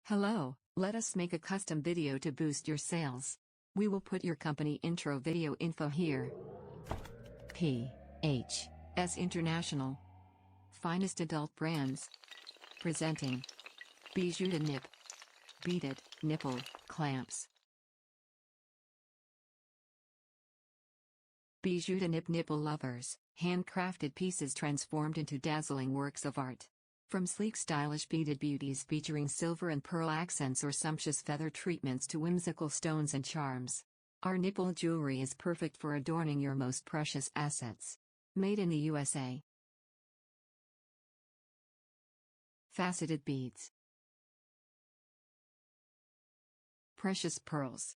Hello, let us make a custom video to boost your sales. We will put your company intro video info here. P.H.S. International. Finest adult brands. Presenting. Bijoux to Nip. Beaded, Nipple, clamps. Bijoux to Nipple lovers, handcrafted pieces transformed into dazzling works of art. From sleek stylish beaded beauties featuring silver and pearl accents or sumptuous feather treatments to whimsical stones and charms. Our nipple jewelry is perfect for adorning your most precious assets. Made in the USA. Faceted beads. Precious pearls.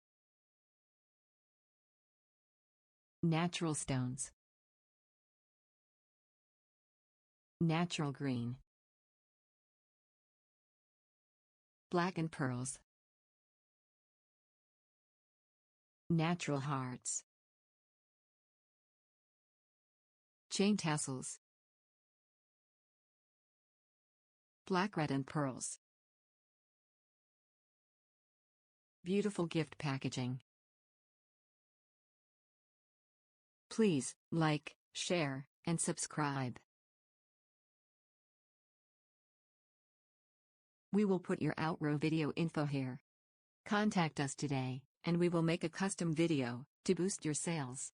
Natural stones. Natural green. Blackened pearls. Natural hearts. Chain tassels. Black reddened pearls. Beautiful gift packaging. Please like, share, and subscribe. We will put your outro video info here. Contact us today, and we will make a custom video to boost your sales.